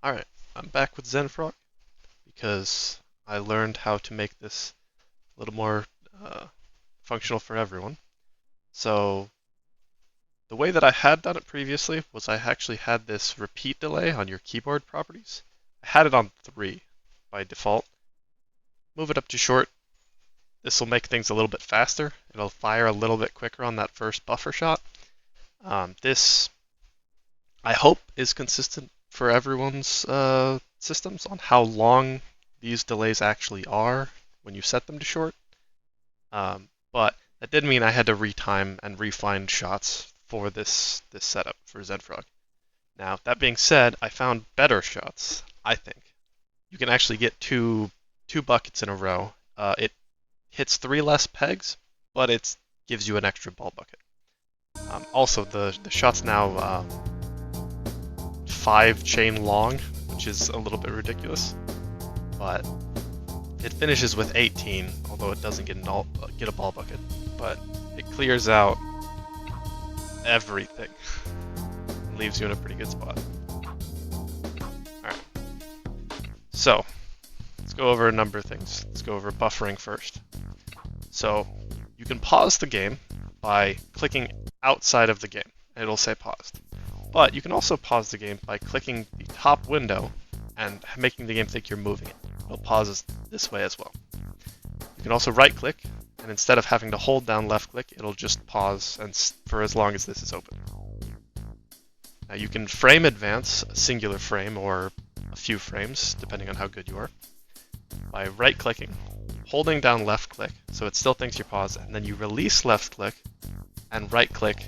Alright, I'm back with Zenfrog because I learned how to make this a little more functional for everyone. So the way that I had done it previously was I actually had this repeat delay on your keyboard properties. I had it on 3 by default. Move it up to short. This will make things a little bit faster. It'll fire a little bit quicker on that first buffer shot. This, I hope, is consistent for everyone's systems on how long these delays actually are when you set them to short. But that did mean I had to retime and refine shots for this setup for Zenfrog. Now, that being said, I found better shots, I think. You can actually get two buckets in a row. It hits 3 less pegs, but it gives you an extra ball bucket. Also, the shot's now 5 chain long, which is a little bit ridiculous, but it finishes with 18, although it doesn't get a ball bucket, but it clears out everything and leaves you in a pretty good spot. Alright, so let's go over a number of things. Let's go over buffering first. So you can pause the game by clicking outside of the game, and it'll say paused. But you can also pause the game by clicking the top window and making the game think you're moving it. It'll pause this way as well. You can also right click, and instead of having to hold down left click, it'll just pause and for as long as this is open. Now you can frame advance a singular frame or a few frames, depending on how good you are, by right clicking, holding down left click, so it still thinks you're paused, and then you release left click and right click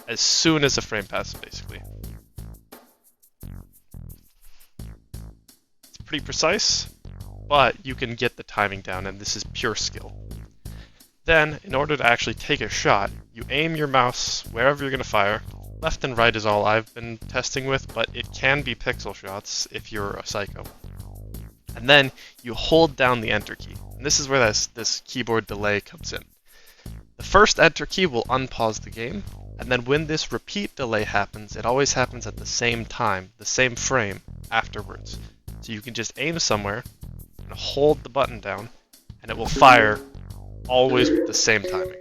as soon as a frame passes, basically. It's pretty precise, but you can get the timing down, and this is pure skill. Then, in order to actually take a shot, you aim your mouse wherever you're going to fire. Left and right is all I've been testing with, but it can be pixel shots if you're a psycho. And then you hold down the enter key. And this is where this keyboard delay comes in. The first enter key will unpause the game, and then when this repeat delay happens, it always happens at the same time, the same frame afterwards. So you can just aim somewhere and hold the button down, and it will fire always with the same timing.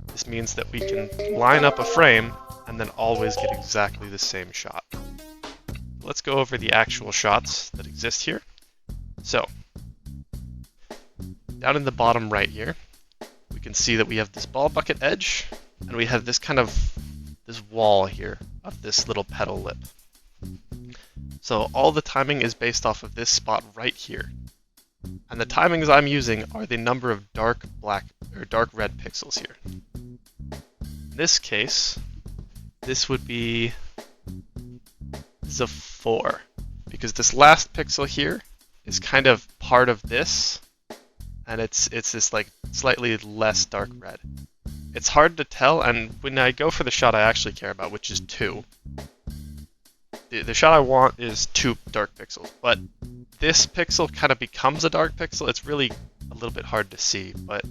This means that we can line up a frame and then always get exactly the same shot. Let's go over the actual shots that exist here. So, down in the bottom right here, we can see that we have this ball bucket edge, and we have this this wall here of this little petal lip. So all the timing is based off of this spot right here. And the timings I'm using are the number of dark black or dark red pixels here. In this case, this would be a 4, because this last pixel here is kind of part of this, and it's this like slightly less dark red. It's hard to tell, and when I go for the shot I actually care about, which is 2, the shot I want is 2 dark pixels, but this pixel kind of becomes a dark pixel. It's really a little bit hard to see, but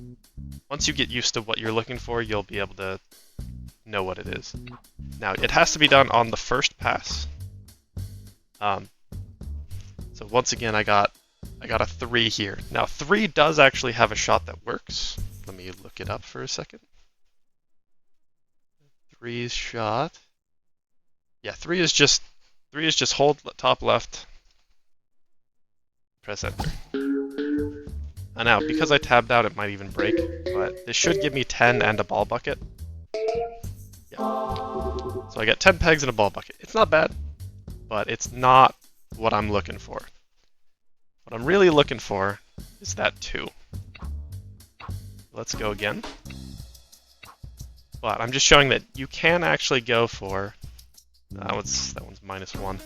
once you get used to what you're looking for, you'll be able to know what it is. Now, it has to be done on the first pass. So once again, I got a 3 here. Now, 3 does actually have a shot that works. Let me look it up for a second. 3's shot. Yeah, 3 is just hold top left, press enter. And now, because I tabbed out, it might even break, but this should give me 10 and a ball bucket. Yeah. So I got 10 pegs and a ball bucket. It's not bad, but it's not what I'm looking for. What I'm really looking for is that 2. Let's go again. But I'm just showing that you can actually go for... that one's -1.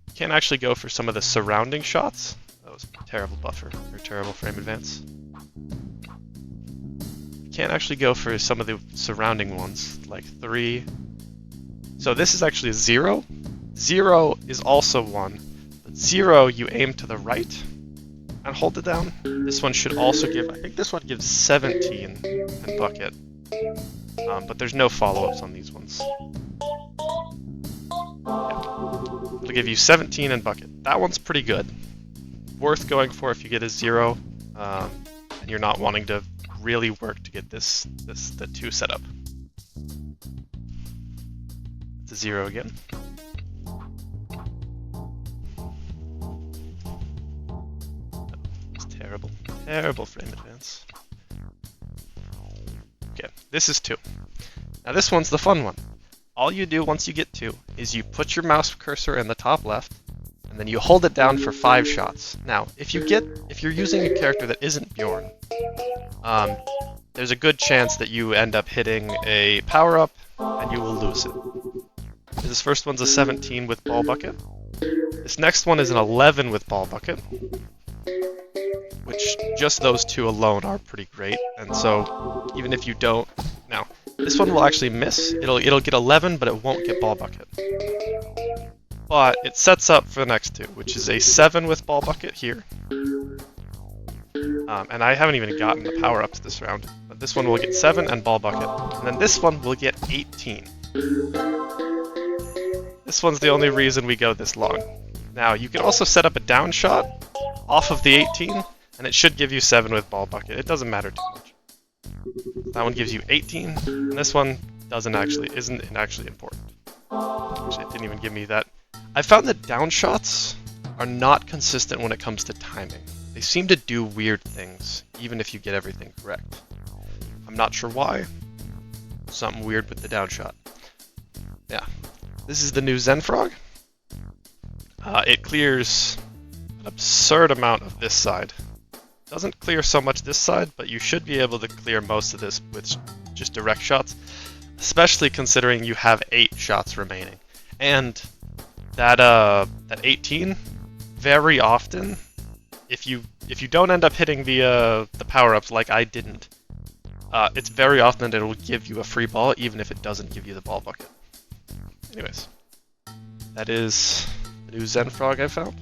You can actually go for some of the surrounding shots. That was a terrible buffer, or terrible frame advance. You can actually go for some of the surrounding ones, like 3. So this is actually a 0. 0 is also 1. But 0, you aim to the right and hold it down. This one should also give, I think this one gives 17 and bucket. But there's no follow-ups on these ones. Yeah. It'll give you 17 and bucket. That one's pretty good. Worth going for if you get a 0, and you're not wanting to really work to get the 2 set up. It's a 0 again. It's terrible. Terrible frame advance. Okay, this is 2. Now this one's the fun one. All you do once you get 2 is you put your mouse cursor in the top left, and then you hold it down for 5 shots. Now, if you're using a character that isn't Bjorn, there's a good chance that you end up hitting a power-up, and you will lose it. This first one's a 17 with ball bucket. This next one is an 11 with ball bucket, which just those 2 alone are pretty great. And so, even if you don't, now this one will actually miss. It'll get 11, but it won't get ball bucket. But it sets up for the next 2, which is a 7 with ball bucket here. And I haven't even gotten the power-ups this round. But this one will get 7 and ball bucket. And then this one will get 18. This one's the only reason we go this long. Now, you can also set up a down shot off of the 18, and it should give you 7 with ball bucket. It doesn't matter too much. That one gives you 18, and this one isn't actually important. Actually, it didn't even give me that. I found that down shots are not consistent when it comes to timing. They seem to do weird things, even if you get everything correct. I'm not sure why. Something weird with the down shot. Yeah. This is the new Zen Frog. It clears an absurd amount of this side. Doesn't clear so much this side, but you should be able to clear most of this with just direct shots, especially considering you have 8 shots remaining. And that 18, very often, if you don't end up hitting the power-ups like I didn't, it's very often that it'll give you a free ball, even if it doesn't give you the ball bucket. Anyways, that is the new Zen Frog I found.